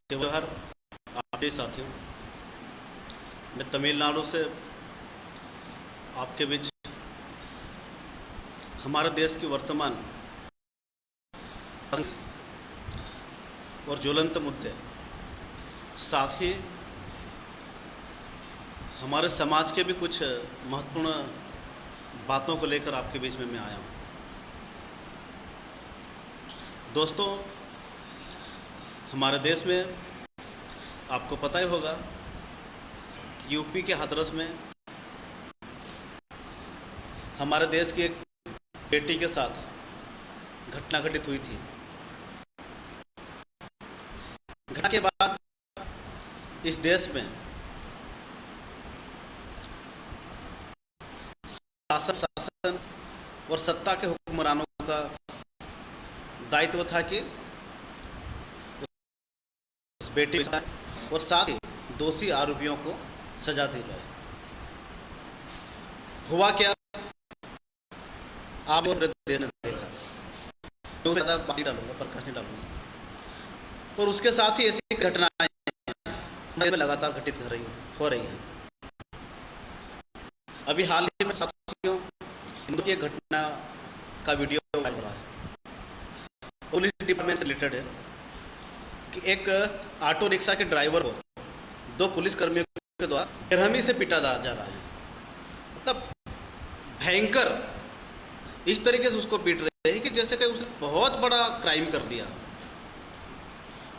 जवाहर आपके साथियों, मैं तमिलनाडु से आपके बीच हमारे देश की वर्तमान और ज्वलंत मुद्दे, साथ ही हमारे समाज के भी कुछ महत्वपूर्ण बातों को लेकर आपके बीच में मैं आया हूँ। दोस्तों, हमारे देश में आपको पता ही होगा कि यूपी के हाथरस में हमारे देश की एक बेटी के साथ घटना घटित हुई थी। घटना के बाद इस देश में शासन और सत्ता के हुक्मरानों का दायित्व था कि उस बेटी और साथ ही दोषी आरोपियों को सजा दिलाए। हुआ क्या, आप और ने देखा, तो ज़्यादा बात नहीं डालूंगा, प्रकाश नहीं डालूंगा। और उसके साथ ही ऐसी घटनाएं लगातार घटित हो रही हैं। अभी हाल ही में साथियों हिंदू की घटना का वीडियो वायरल हो रहा है, पुलिस डिपार्टमेंट से रिलेटेड है कि एक ऑटो रिक्शा के ड्राइवर को दो पुलिसकर्मियों के द्वारा बेरहमी से पीटा जा रहा है। मतलब भयंकर इस तरीके से उसको पीट रहे हैं कि जैसे कि उसने बहुत बड़ा क्राइम कर दिया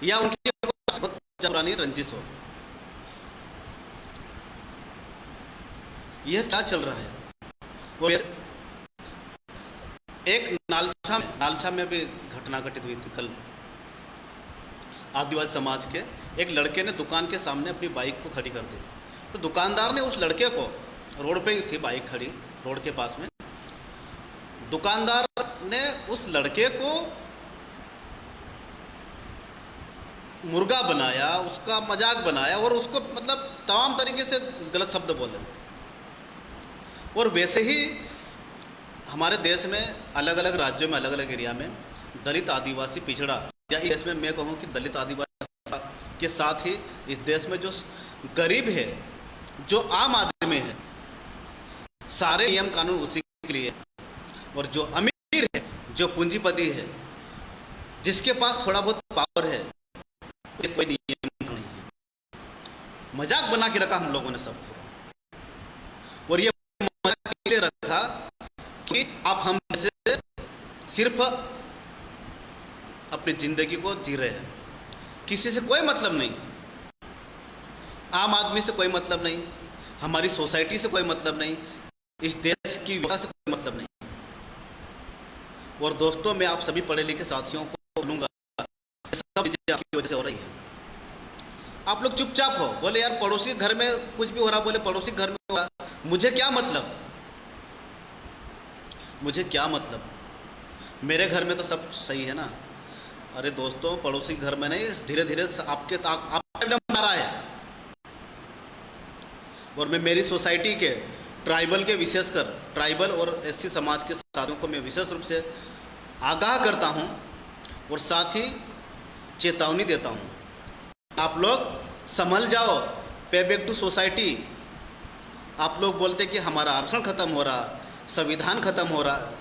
या उनकी बहुत पुरानी रंजिश हो। यह क्या चल रहा है? वो एक नालछा में भी घटना घटित हुई थी कल। आदिवासी समाज के एक लड़के ने दुकान के सामने अपनी बाइक को खड़ी कर दी, तो दुकानदार ने उस लड़के को, रोड पे ही थी बाइक खड़ी रोड के पास में, दुकानदार ने उस लड़के को मुर्गा बनाया, उसका मजाक बनाया और उसको मतलब तमाम तरीके से गलत शब्द बोले। और वैसे ही हमारे देश में अलग अलग राज्यों में, अलग अलग एरिया में दलित आदिवासी पिछड़ा, या इस देश में मैं कहूँ कि दलित आदिवासी के साथ ही इस देश में जो गरीब है, जो आम आदमी है, सारे नियम कानून उसी के लिए। और जो अमीर है, जो पूंजीपति है, जिसके पास थोड़ा बहुत पावर है, कोई नियम नहीं है। मजाक बना के रखा हम लोगों ने सब पूरा। और ये मजाक इसलिए रखा कि आप हम से सिर्फ अपनी जिंदगी को जी रहे हैं, किसी से कोई मतलब नहीं, आम आदमी से कोई मतलब नहीं, हमारी सोसाइटी से कोई मतलब नहीं, इस देश की व्यवस्था से कोई मतलब नहीं। और दोस्तों, मैं आप सभी पढ़े लिखे साथियों को बोलूंगा, सब चीजें आपकी वजह से हो रही है। आप लोग चुपचाप हो, बोले यार पड़ोसी घर में कुछ भी हो रहा, बोले पड़ोसी घर में हो रहा, मुझे क्या मतलब, मुझे क्या मतलब, मेरे घर में तो सब सही है ना। अरे दोस्तों, पड़ोसी घर में नहीं, धीरे धीरे आपके आ रहा है। और मैं मेरी सोसाइटी के ट्राइबल के, विशेषकर ट्राइबल और एससी समाज के साथियों को मैं विशेष रूप से आगाह करता हूं और साथ ही चेतावनी देता हूं, आप लोग संभल जाओ, पे बैक टू सोसाइटी। आप लोग बोलते कि हमारा आरक्षण खत्म हो रहा, संविधान खत्म हो रहा,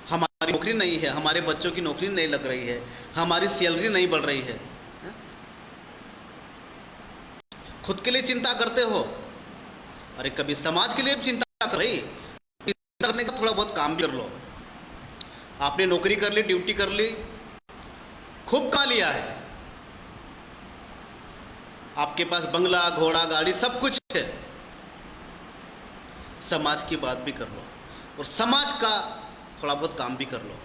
हमारी नौकरी नहीं है, हमारे बच्चों की नौकरी नहीं लग रही है, हमारी सैलरी नहीं बढ़ रही है। खुद के लिए चिंता करते हो, अरे कभी समाज के लिए भी चिंता कर भाई। चिंता करने का थोड़ा बहुत काम भी कर लो। आपने नौकरी कर ली, ड्यूटी कर ली, खूब कमा लिया है, आपके पास बंगला, घोड़ा, गाड़ी सब कुछ है, समाज की बात भी कर लो और समाज का थोड़ा बहुत काम भी कर लो।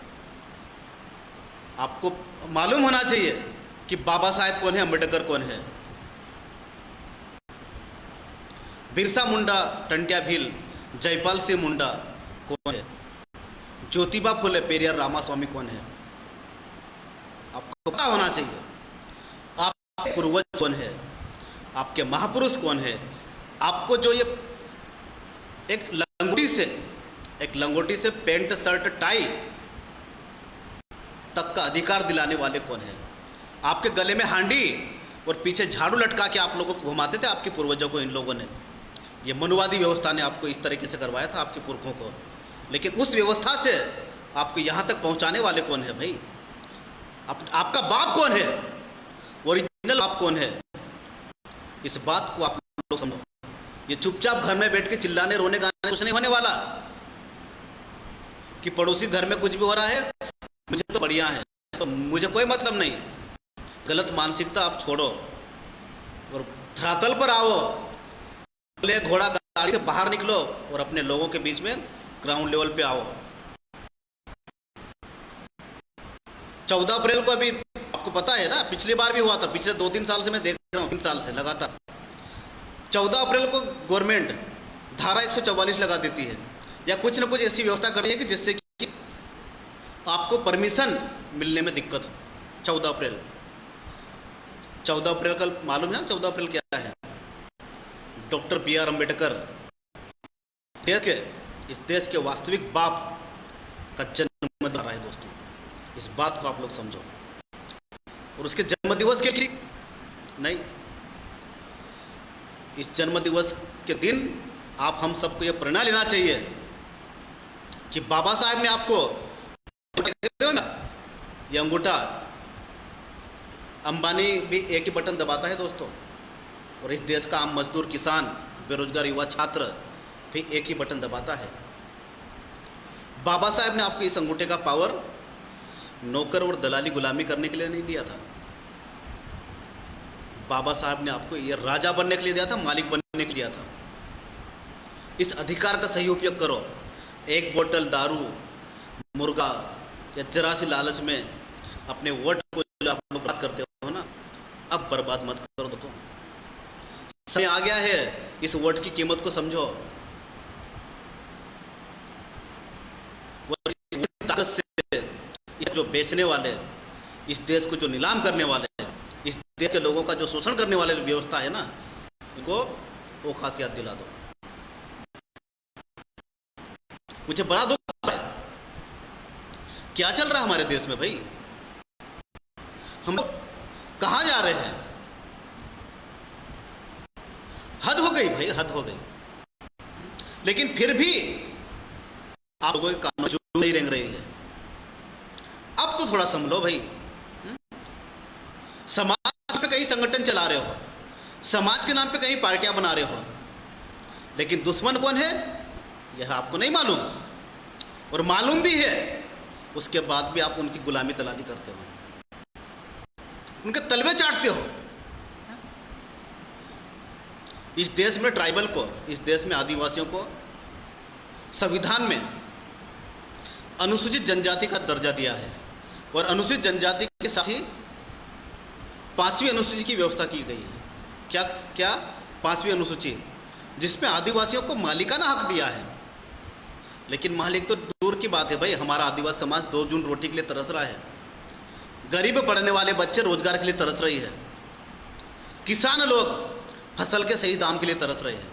आपको मालूम होना चाहिए कि बाबा साहेब कौन है, अंबेडकर कौन है, बिरसा मुंडा, टंट्या भील, जयपाल सिंह मुंडा कौन है, ज्योतिबा फुले, पेरियार रामास्वामी कौन है। आपको पता होना चाहिए आपके पूर्वज कौन है, आपके महापुरुष कौन है। आपको जो ये एक लंगोटी से पेंट शर्ट टाई तक का अधिकार दिलाने वाले कौन है, आपके गले में हांडी और पीछे झाड़ू लटका के आप लोगों को घुमाते थे आपके पूर्वजों को इन लोगों ने। ये मनुवादी व्यवस्था ने आपको इस तरीके से करवाया था आपके पुरखों को। लेकिन उस व्यवस्था से आपको यहाँ तक पहुँचाने वाले कौन है भाई? आपका बाप कौन है? ओरिजिनल बाप कौन है? इस बात को आप लोग समझो। ये चुपचाप घर में बैठ के चिल्लाने रोने गाने कुछ नहीं होने वाला कि पड़ोसी घर में कुछ भी हो रहा है मुझे तो बढ़िया है, तो मुझे कोई मतलब नहीं। गलत मानसिकता आप छोड़ो और धरातल पर आओ, ले घोड़ा गाड़ी से बाहर निकलो और अपने लोगों के बीच में ग्राउंड लेवल पे आओ। 14 अप्रैल को अभी आपको पता है ना, पिछली बार भी हुआ था, पिछले 2-3 साल से मैं देख रहा हूँ, 3 साल से लगातार 14 अप्रैल को गवर्नमेंट धारा 144 लगा देती है या कुछ ना कुछ ऐसी व्यवस्था कर रही है कि जिससे कि आपको परमिशन मिलने में दिक्कत हो। 14 अप्रैल कल मालूम है ना 14 अप्रैल क्या है? डॉक्टर BR अम्बेडकर इस देश के वास्तविक बाप का जन्म रहा है दोस्तों। इस बात को आप लोग समझो। और उसके जन्मदिवस के लिए नहीं, इस जन्मदिवस के दिन आप हम सबको यह प्रेरणा लेना चाहिए कि बाबा साहब ने आपको ये अंगूठा, अंबानी भी एक ही बटन दबाता है दोस्तों, और इस देश का आम मजदूर, किसान, बेरोजगार युवा, छात्र भी एक ही बटन दबाता है। बाबा साहब ने आपको इस अंगूठे का पावर नौकर और दलाली गुलामी करने के लिए नहीं दिया था। बाबा साहब ने आपको ये राजा बनने के लिए दिया था, मालिक बनने के लिए दिया था। इस अधिकार का सही उपयोग करो। एक बोतल दारू, मुर्गा या जरा सी लालच में अपने वोट को जो आप लोग बात करते हो ना, अब बर्बाद मत करो दोस्तों। समय आ गया है, इस वोट की कीमत को समझो। ताकत से जो बेचने वाले, इस देश को जो नीलाम करने वाले, इस देश के लोगों का जो शोषण करने वाले व्यवस्था है ना, इनको औकात याद दिला दो। मुझे बड़ा दुख है, क्या चल रहा है हमारे देश में भाई? हम लोग कहां जा रहे हैं? हद हो गई भाई, हद हो गई। लेकिन फिर भी आप लोगों के काम जो नहीं रेंग रही है। अब तो थोड़ा समझो भाई। समाज पे कई संगठन चला रहे हो, समाज के नाम पे कई पार्टियां बना रहे हो, लेकिन दुश्मन कौन है यह आपको नहीं मालूम, और मालूम भी है उसके बाद भी आप उनकी गुलामी दलाली करते हो, उनके तलवे चाटते हो। इस देश में ट्राइबल को, इस देश में आदिवासियों को संविधान में अनुसूचित जनजाति का दर्जा दिया है, और अनुसूचित जनजाति के साथ ही 5वीं अनुसूची की व्यवस्था की गई है। क्या क्या 5वीं अनुसूची, जिसमें आदिवासियों को मालिकाना हक दिया है। लेकिन मालिक तो दूर की बात है भाई, हमारा आदिवासी समाज 2 जून रोटी के लिए तरस रहा है, गरीब पढ़ने वाले बच्चे रोजगार के लिए तरस रही है, किसान लोग फसल के सही दाम के लिए तरस रहे हैं,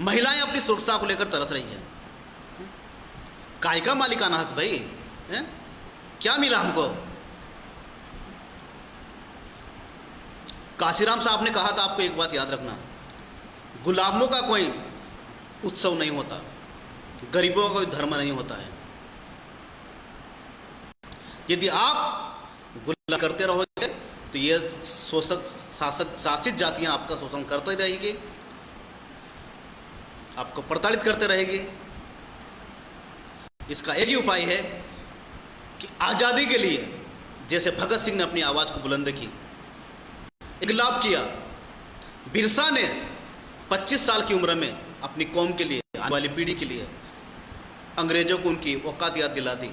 महिलाएं अपनी सुरक्षा को लेकर तरस रही है। काय का मालिकाना हक भाई है? क्या मिला हमको? काशीराम साहब ने कहा था, आपको एक बात याद रखना, गुलामों का कोई उत्सव नहीं होता, गरीबों का कोई धर्म नहीं होता है। यदि आप गुलाम करते रहोगे तो ये शासित जातियां आपका शोषण करते रहेगी, आपको प्रताड़ित करते रहेगी। इसका एक ही उपाय है कि आज़ादी के लिए, जैसे भगत सिंह ने अपनी आवाज़ को बुलंद की, इनकलाब किया, बिरसा ने 25 साल की उम्र में अपनी कौम के लिए, आने वाली पीढ़ी के लिए अंग्रेजों को उनकी औकात याद दिला दी,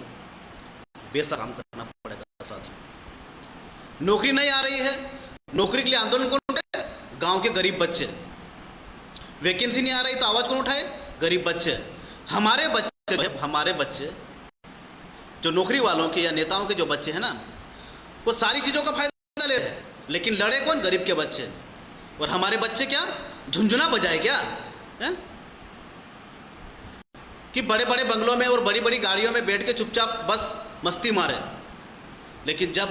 वैसा काम करना पड़ेगा साथी। नौकरी नहीं आ रही है, नौकरी के लिए आंदोलन कौन उठाए? गांव के गरीब बच्चे। वैकेंसी नहीं आ रही तो आवाज़ कौन उठाए? गरीब बच्चे। हमारे बच्चे जो नौकरी वालों के या नेताओं के जो बच्चे हैं ना, वो सारी चीज़ों का फायदा ले रहे हैं, लेकिन लड़े कौन? गरीब के बच्चे। और हमारे बच्चे क्या झुंझुना बजाए क्या है? कि बड़े बड़े बंगलों में और बड़ी बड़ी गाड़ियों में बैठ के चुपचाप बस मस्ती मारे, लेकिन जब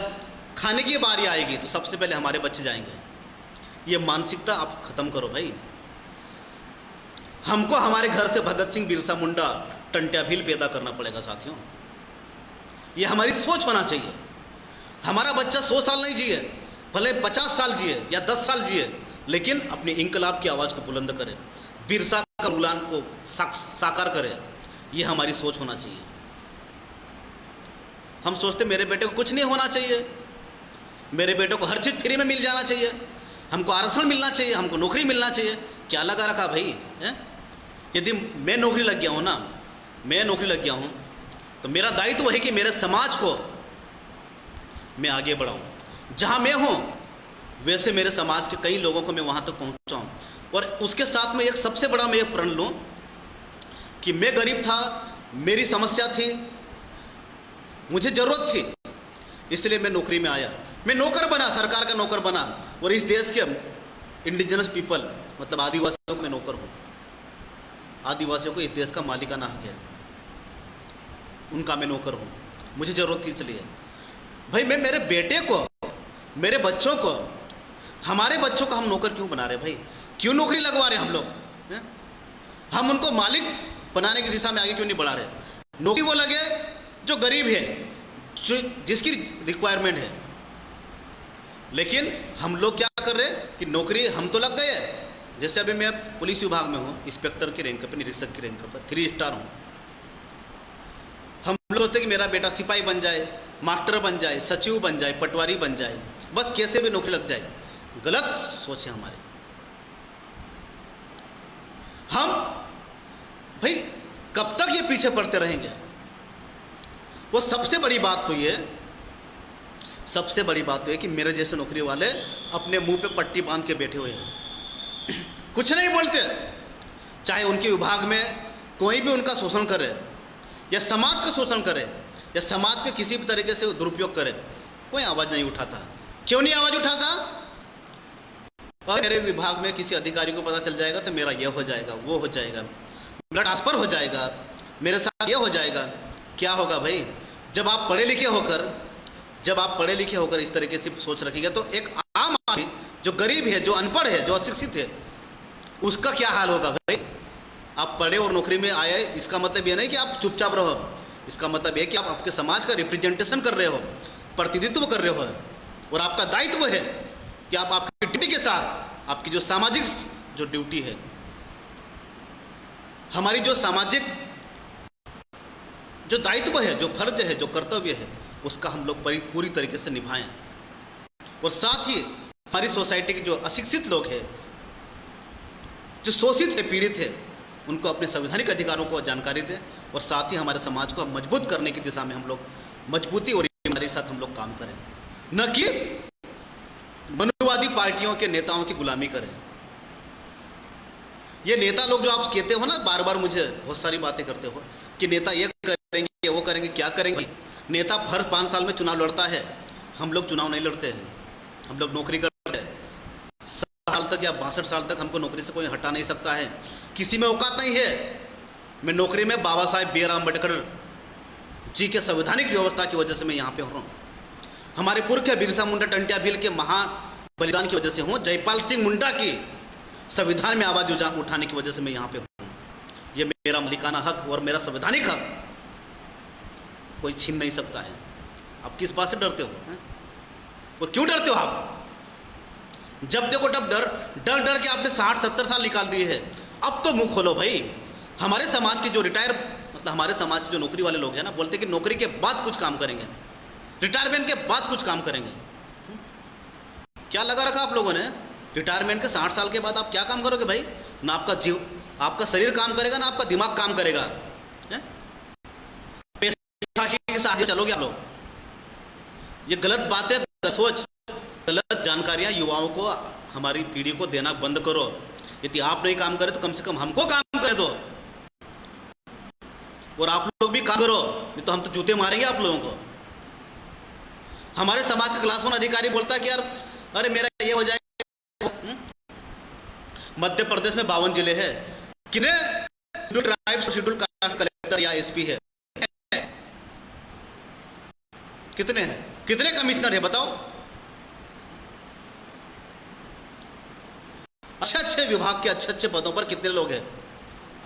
खाने की बारी आएगी तो सबसे पहले हमारे बच्चे जाएंगे। ये मानसिकता आप खत्म करो भाई। हमको हमारे घर से भगत सिंह, बिरसा मुंडा, टंट्या भील पैदा करना पड़ेगा साथियों। ये हमारी सोच होना चाहिए। हमारा बच्चा 100 साल नहीं जिए, भले 50 साल जिए या 10 साल जिए, लेकिन अपने इंकलाब की आवाज़ को बुलंद करे, बिरसा का उलान को साकार करे। ये हमारी सोच होना चाहिए। हम सोचते मेरे बेटे को कुछ नहीं होना चाहिए, मेरे बेटे को हर चीज़ फ्री में मिल जाना चाहिए, हमको आरक्षण मिलना चाहिए, हमको नौकरी मिलना चाहिए। क्या लगा रखा भाई है? यदि मैं नौकरी लग गया हूँ ना, मैं नौकरी लग गया हूँ, तो मेरा दायित्व है कि मेरे समाज को मैं आगे बढ़ाऊँ। जहाँ मैं हूँ वैसे मेरे समाज के कई लोगों को मैं वहाँ तक पहुँचाऊँ। और उसके साथ में एक सबसे बड़ा मैं एक प्रण लूँ कि मैं गरीब था, मेरी समस्या थी, मुझे ज़रूरत थी, इसलिए मैं नौकरी में आया, मैं नौकर बना, सरकार का नौकर बना। और इस देश के इंडिजिनस पीपल मतलब आदिवासियों को मैं नौकर हूँ। आदिवासियों को इस देश का मालिकाना हक है, उनका मैं नौकर हूँ, मुझे ज़रूरत थी इसलिए। भाई मैं मेरे बेटे को, मेरे बच्चों को, हमारे बच्चों को हम नौकर क्यों बना रहे भाई? क्यों नौकरी लगवा रहे हम लोग हैं? हम उनको मालिक बनाने की दिशा में आगे क्यों नहीं बढ़ा रहे? नौकरी वो लगे जो गरीब है, जो जिसकी रिक्वायरमेंट है। लेकिन हम लोग क्या कर रहे हैं कि नौकरी हम तो लग गए। जैसे अभी मैं पुलिस विभाग में हूँ, इंस्पेक्टर की रैंक पर, निरीक्षक की रैंक पर 3 स्टार हूँ। हम लोग सोचते हैं कि मेरा बेटा सिपाही बन जाए, मास्टर बन जाए, सचिव बन जाए, पटवारी बन जाए, बस कैसे भी नौकरी लग जाए। गलत सोच है हमारी। हम भाई कब तक ये पीछे पड़ते रहेंगे? वो सबसे बड़ी बात तो ये, सबसे बड़ी बात तो ये कि मेरे जैसे नौकरी वाले अपने मुंह पे पट्टी बांध के बैठे हुए हैं, कुछ नहीं बोलते। चाहे उनके विभाग में कोई भी उनका शोषण करे या समाज का शोषण करे या समाज के किसी भी तरीके से दुरुपयोग करे, कोई आवाज़ नहीं उठाता। क्यों नहीं आवाज़ उठाता? और मेरे विभाग में किसी अधिकारी को पता चल जाएगा तो मेरा ये हो जाएगा, वो हो जाएगा, मेरा ट्रांसफर हो जाएगा, मेरे साथ ये हो जाएगा। क्या होगा भाई? जब आप पढ़े लिखे होकर इस तरीके से सोच रखेंगे तो एक आम आदमी जो गरीब है, जो अनपढ़ है, जो अशिक्षित है, उसका क्या हाल होगा भाई? आप पढ़े और नौकरी में आए, इसका मतलब ये नहीं कि आप चुपचाप रहो। इसका मतलब यह कि आप आपके समाज का रिप्रेजेंटेशन कर रहे हो, प्रतिनिधित्व कर रहे हो, और आपका दायित्व है कि आप आपकी ड्यूटी के साथ आपकी जो सामाजिक जो ड्यूटी है, हमारी जो सामाजिक जो दायित्व है, जो फर्ज है, जो कर्तव्य है, उसका हम लोग पूरी तरीके से निभाएं। और साथ ही हमारी सोसाइटी के जो अशिक्षित लोग हैं, जो शोषित है, पीड़ित है, उनको अपने संवैधानिक अधिकारों को जानकारी दें। और साथ ही हमारे समाज को मजबूत करने की दिशा में हम लोग मजबूती और ईमानदारी के साथ हम लोग काम करें, न कि मनुवादी पार्टियों के नेताओं की गुलामी करें। ये नेता लोग जो आप कहते हो ना, बार बार मुझे बहुत सारी बातें करते हो कि नेता ये करेंगे, वो करेंगे, क्या करेंगे? नेता हर 5 साल में चुनाव लड़ता है, हम लोग चुनाव नहीं लड़ते हैं, हम लोग नौकरी करते हैं। 60 साल तक या 62 साल तक हमको नौकरी से कोई हटा नहीं सकता है, किसी में औकात नहीं है। मैं नौकरी में बाबा साहेब बी.आर. अम्बेडकर जी के संवैधानिक व्यवस्था की वजह से मैं यहाँ पे हो रहा हूँ। हमारे पुरख बिरसा मुंडा, टंट्या भील के महान बलिदान की वजह से हूँ। जयपाल सिंह मुंडा की संविधान में आवाज़ उठाने की वजह से मैं यहाँ पे हूँ। ये मेरा मालिकाना हक और मेरा संवैधानिक हक कोई छीन नहीं सकता है। आप किस बात से डरते हो हैं? और क्यों डरते हो आप? जब देखो तब डर के आपने 60-70 साल निकाल दिए हैं। अब तो मुंह खोलो भाई। हमारे समाज के जो हमारे समाज के जो नौकरी वाले लोग हैं ना, बोलते हैं कि नौकरी के बाद कुछ काम करेंगे, रिटायरमेंट के बाद कुछ काम करेंगे। क्या लगा रखा आप लोगों ने? रिटायरमेंट के 60 साल के बाद आप क्या काम करोगे भाई? ना आपका शरीर काम करेगा, ना आपका दिमाग काम करेगा। पैसा के साथ चलोगे आप लोग। ये गलत बातें, सोच, गलत जानकारियां युवाओं को, हमारी पीढ़ी को देना बंद करो। यदि आप नहीं काम करें तो कम से कम हमको काम करे दो, और आप लोग भी काम करो, नहीं तो हम तो जूते मारेंगे आप लोगों को। हमारे समाज का क्लास 1 अधिकारी बोलता है कि यार अरे मेरा ये हो जाएगा। मध्य प्रदेश में 52 जिले हैं, कितने शेड्यूल ट्राइब्स और शेड्यूल कास्ट कलेक्टर या एसपी है? कितने हैं? कितने कमिश्नर है बताओ? अच्छे अच्छे विभाग के अच्छे अच्छे पदों पर कितने लोग हैं?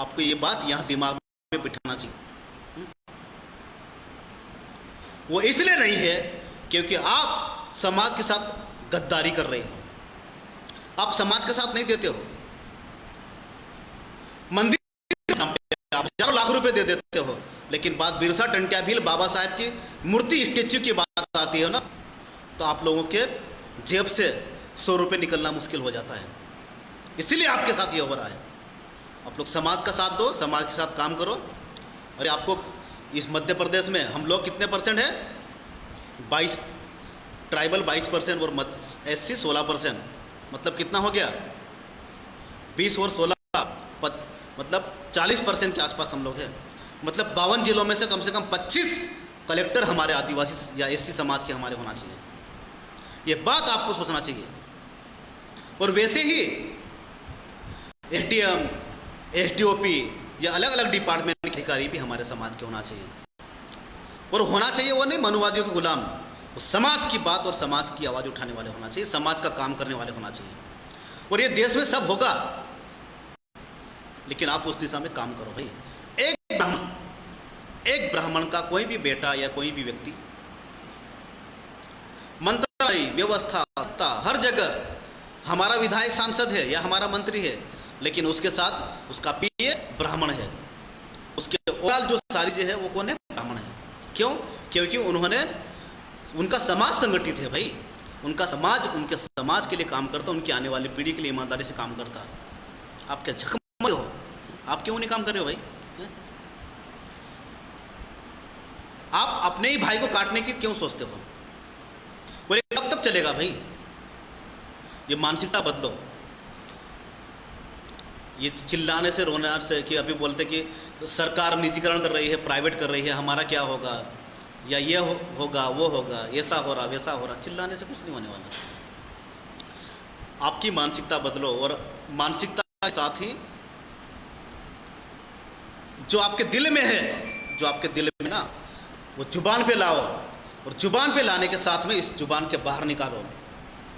आपको ये बात यहां दिमाग में बिठाना चाहिए। वो इसलिए नहीं है क्योंकि आप समाज के साथ गद्दारी कर रहे हो, आप समाज के साथ नहीं देते हो। मंदिर आप हजारों लाख रुपए दे देते हो, लेकिन बात बिरसा टंट्या भील बाबा साहेब की मूर्ति स्टेच्यू की बात आती है ना, तो आप लोगों के जेब से 100 रुपये निकलना मुश्किल हो जाता है। इसीलिए आपके साथ ये हो रहा है। आप लोग समाज का साथ दो, समाज के साथ काम करो। अरे आपको इस मध्य प्रदेश में हम लोग कितने परसेंट है? 22, ट्राइबल 22% और SC 16%, मतलब कितना हो गया? 20 और 16 मतलब 40% के आसपास हम लोग हैं। मतलब 52 जिलों में से कम 25 कलेक्टर हमारे आदिवासी या SC समाज के हमारे होना चाहिए। ये बात आपको सोचना चाहिए। और वैसे ही SDM, SDOP या अलग अलग डिपार्टमेंट के अधिकारी भी हमारे समाज के होना चाहिए। और होना चाहिए वो नहीं मनुवादियों के गुलाम, वो समाज की बात और समाज की आवाज़ उठाने वाले होना चाहिए, समाज का काम करने वाले होना चाहिए। और ये देश में सब होगा, लेकिन आप उस दिशा में काम करो भाई। एक ब्राह्मण का कोई भी बेटा या कोई भी व्यक्ति मंत्रालय, व्यवस्था, सत्ता, हर जगह हमारा विधायक सांसद है या हमारा मंत्री है, लेकिन उसके साथ उसका पीए ब्राह्मण है, उसके ओवरऑल जो सारी जो है वो कौन है? ब्राह्मण है। क्यों? क्योंकि उनका समाज संगठित है भाई, उनका समाज उनके समाज के लिए काम करता, उनकी आने वाली पीढ़ी के लिए ईमानदारी से काम करता। आप क्या झकमक हो? आप क्यों नहीं काम कर रहे हो भाई? आप अपने ही भाई को काटने की क्यों सोचते हो? और ये कब तक चलेगा भाई? ये मानसिकता बदलो। ये चिल्लाने से रोने से कि अभी बोलते कि सरकार निजीकरण कर रही है, प्राइवेट कर रही है, हमारा क्या होगा, या ये होगा वो होगा, ऐसा हो रहा वैसा हो रहा, चिल्लाने से कुछ नहीं होने वाला। आपकी मानसिकता बदलो, और मानसिकता के साथ ही जो आपके दिल में है, जो आपके दिल में ना, वो जुबान पे लाओ, और जुबान पे लाने के साथ में इस जुबान के बाहर निकालो,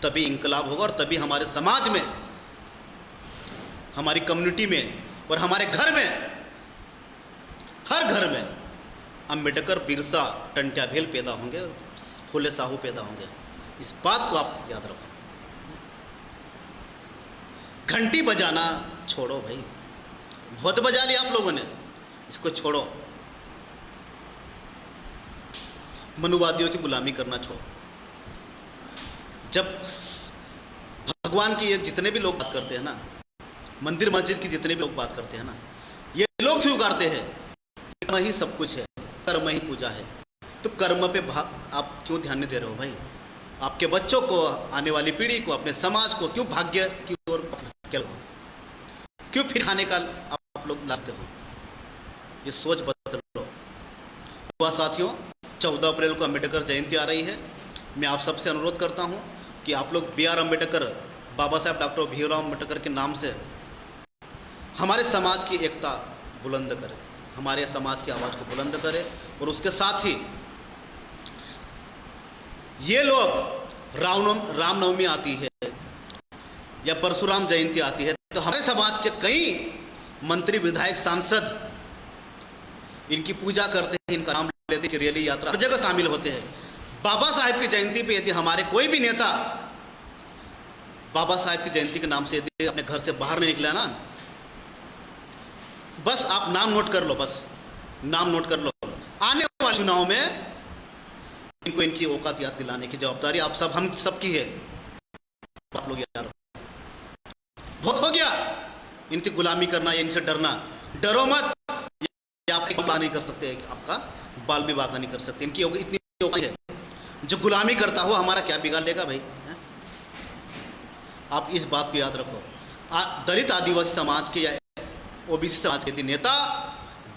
तभी इंकलाब होगा। और तभी हमारे समाज में, हमारी कम्युनिटी में और हमारे घर में, हर घर में अंबेडकर, बिरसा, टंट्या भील पैदा होंगे, फुले साहू पैदा होंगे। इस बात को आप याद रखो। घंटी बजाना छोड़ो भाई, बहुत बजा लिया आप लोगों ने, इसको छोड़ो। मनुवादियों की गुलामी करना छोड़ो। जब भगवान की ये जितने भी लोग बात करते हैं ना, मंदिर मस्जिद की जितने भी लोग बात करते हैं ना, ये लोग स्वीकारते हैं कर्म ही सब कुछ है, कर्म ही पूजा है। तो कर्म पे आप क्यों ध्यान नहीं दे रहे हो भाई? आपके बच्चों को, आने वाली पीढ़ी को, अपने समाज को क्यों भाग्य की ओर क्यों फिर खाने का आप लोग लाते हो? ये सोच बदलो। हुआ साथियों, 14 अप्रैल को अंबेडकर जयंती आ रही है। मैं आप सबसे अनुरोध करता हूं कि आप लोग BR अम्बेडकर, बाबा साहेब डॉक्टर भीमराव अम्बेडकर के नाम से हमारे समाज की एकता बुलंद करें, हमारे समाज की आवाज़ को बुलंद करें। और उसके साथ ही ये लोग रामनवमी आती है या परशुराम जयंती आती है, तो हमारे समाज के कई मंत्री, विधायक, सांसद इनकी पूजा करते हैं, इनका नाम लेते हैं, रैली यात्रा हर जगह शामिल होते हैं। बाबा साहेब की जयंती पे यदि हमारे कोई भी नेता बाबा साहेब की जयंती के नाम से यदि अपने घर से बाहर नहीं निकला ना, बस आप नाम नोट कर लो, बस नाम नोट कर लो। आने वाले चुनाव में इनको इनकी औकात याद दिलाने की जवाबदारी हम सब की है। आप लोग याद रखो, बहुत हो गया इनकी गुलामी करना या इनसे डरना। डरो मत, आप विवाह नहीं कर सकते, आपका बाल विवाह नहीं कर सकते। इनकी इतनी औकात है, जो गुलामी करता हो हमारा क्या बिगाड़ लेगा भाई? आप इस बात को याद रखो। दलित आदिवासी समाज के या OBC समाज के यदि नेता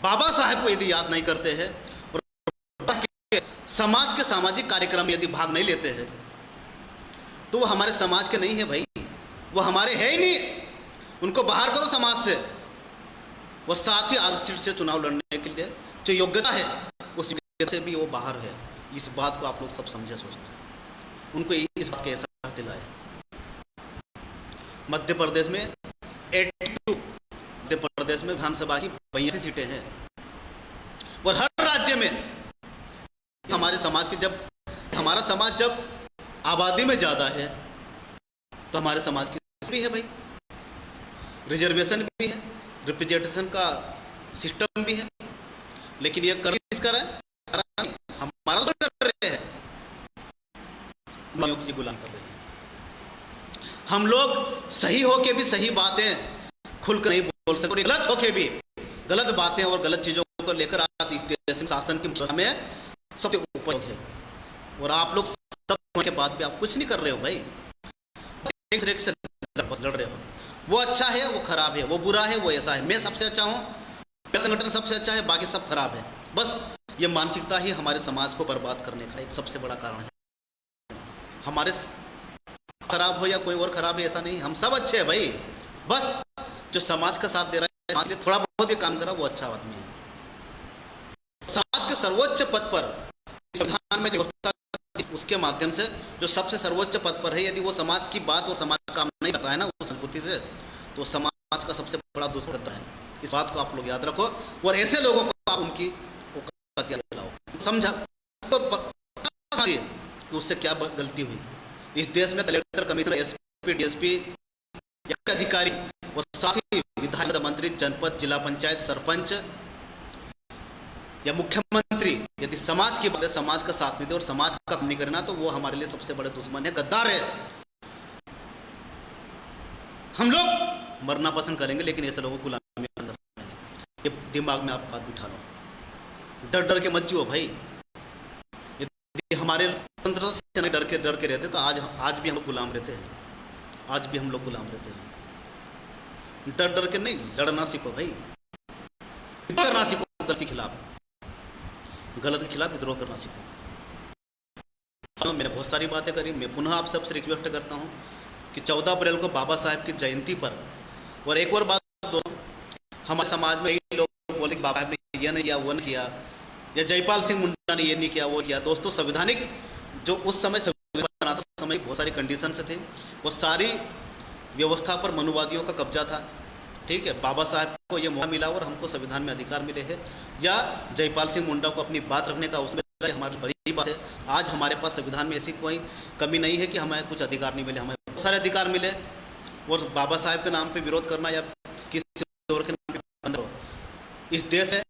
बाबा साहेब को यदि याद नहीं करते हैं और समाज के सामाजिक कार्यक्रम में यदि भाग नहीं लेते हैं, तो वो हमारे समाज के नहीं है भाई, वो हमारे है ही नहीं। उनको बाहर करो समाज से। और साथ ही आरक्षित से चुनाव लड़ने के लिए जो योग्यता है उस से भी वो बाहर है। इस बात को आप लोग सब समझे सोचते, उनको इस बात का एहसास दिलाए। मध्य प्रदेश में 82 मध्य प्रदेश में विधानसभा की 82 सीटें हैं, और हर राज्य में हमारे समाज के हमारा समाज जब आबादी में ज़्यादा है तो हमारे समाज की भी है भाई, रिजर्वेशन भी है, रिप्रेजेंटेशन का सिस्टम भी है, लेकिन ये कर किसका रहा है? हमारा तो कर रहे हैं, की गुलाम कर रहे हैं। हम लोग सही होके भी सही बातें खुलकर नहीं बोल सकते, और गलत होके भी गलत बातें और गलत चीजों को लेकर आज इस देश में शासन की में सबसे ऊपर है, और आप लोग सब के बाद भी आप कुछ नहीं कर रहे हो भाई, एक से लड़ रहे हो। वो अच्छा है, वो खराब है, वो बुरा है, वो ऐसा है, मैं सबसे अच्छा हूँ, मेरा संगठन सबसे अच्छा है, बाकी सब खराब है। बस ये मानसिकता ही हमारे समाज को बर्बाद करने का एक सबसे बड़ा कारण है। हमारे खराब हो या कोई और खराब है ऐसा नहीं, हम सब अच्छे हैं भाई। बस जो समाज का साथ दे रहा है, समाज के लिए थोड़ा बहुत भी काम कर रहा है, वो अच्छा आदमी है। समाज के सर्वोच्च पद पर संविधान में व्यवस्था उसके माध्यम से जो सबसे सर्वोच्च पद पर है, यदि वो समाज की बात और समाज का काम नहीं करता है ना उस अनुभूति से, तो समाज का सबसे बड़ा दुश्मन करता है। इस बात को आप लोग याद रखो, और ऐसे लोगों को आप उनकी औकात याद दिलाओ। समझा कि उससे क्या गलती हुई। इस देश में कलेक्टर, कमिश्नर, एसपी, डीएसपी अधिकारी और साथ ही विधायक, मंत्री, जनपद, जिला पंचायत, सरपंच या मुख्यमंत्री यदि समाज की बात, समाज का साथ नहीं दे और समाज का काम नहीं करना, तो वो हमारे लिए सबसे बड़े दुश्मन है, गद्दार है। हम लोग मरना पसंद करेंगे, लेकिन ऐसे लोगों को गुलामी में अंदर नहीं। ये दिमाग में आप बात बिठा लो, डर डर के मत जियो भाई। यदि हमारे स्वतंत्रता से नहीं डर के रहते तो आज भी हम लोग गुलाम रहते हैं, आज भी हम लोग गुलाम रहते हैं। डर डर के नहीं, लड़ना सीखो भाई, करना सीखो, गलत के खिलाफ विद्रोह करना सीखो। तो मैंने बहुत सारी बातें करी, मैं पुनः आप सबसे रिक्वेस्ट करता हूं कि 14 अप्रैल को बाबा साहब की जयंती पर, और एक और बात दो, हमारे समाज में कई लोग बोले कि बाबा साहब ने यह नहीं किया, वो नहीं किया, या जयपाल सिंह मुंडा ने ये नहीं किया, वो किया। दोस्तों, संवैधानिक जो उस समय संविधान बनाते समय बहुत सारी कंडीशन थे, वो सारी व्यवस्था पर मनुवादियों का कब्जा था। ठीक है, बाबा साहब को ये मौका मिला और हमको संविधान में अधिकार मिले हैं, या जयपाल सिंह मुंडा को अपनी बात रखने का उसमें हमारी बड़ी बात है। आज हमारे पास संविधान में ऐसी कोई कमी नहीं है कि हमें कुछ अधिकार नहीं मिले, हमें बहुत सारे अधिकार मिले, और बाबा साहब के नाम पे विरोध करना या किसी और के नाम पे बंद हो। इस देश है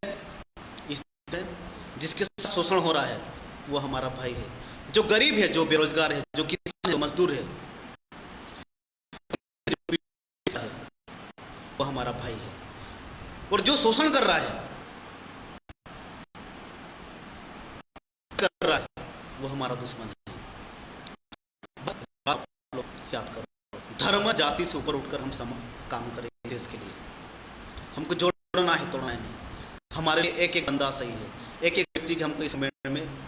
जिसके साथ शोषण हो रहा है वो हमारा भाई है, जो गरीब है, जो बेरोजगार है, जो किसान है, जो मजदूर है, वो हमारा भाई है, और जो शोषण कर रहा है वो हमारा दुश्मन है। बस आप लोग याद करो, धर्म जाति से ऊपर उठकर हम काम करें देश के लिए। हमको जोड़ना है, तोड़ना है नहीं। हमारे लिए एक एक बंदा सही है, एक एक व्यक्ति की हमको इस में,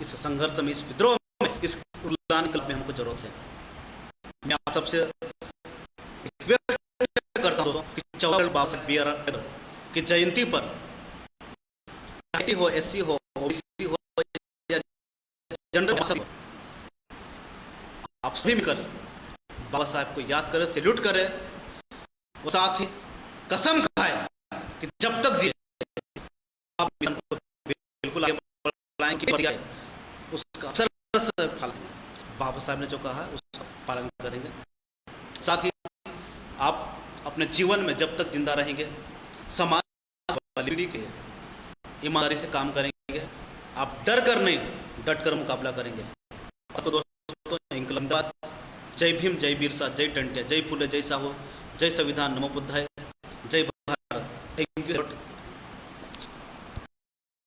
इस संघर्ष में, इस विद्रोह में, इस उल्लान क्लब में हमको जरूरत है। मैं आप सबसे करता हूं कि 14 की जयंती पर हो, एससी हो, ओबीसी हो या जनरल हो, आप सभी मिलकर बाबा साहब को याद करें, सैल्यूट करें, और साथ ही कसम खाए कि जब तक जिए आप बिल्कुल आगे बढ़ाएंगे, उसका अक्सर फल बाबा साहब ने जो कहा उसका पालन करेंगे। साथ ही आप अपने जीवन में जब तक जिंदा रहेंगे समाज वाली पीढ़ी के ईमानदारी से काम करेंगे, आप डर कर नहीं, डट कर मुकाबला करेंगे। आपको दोस्तों, इंकलाब, जय भीम, जय बिरसा, जय टंटिया, जय फुले, जय साहू, जय संविधान, नमो बुद्धाय, जय भारत। Thank you.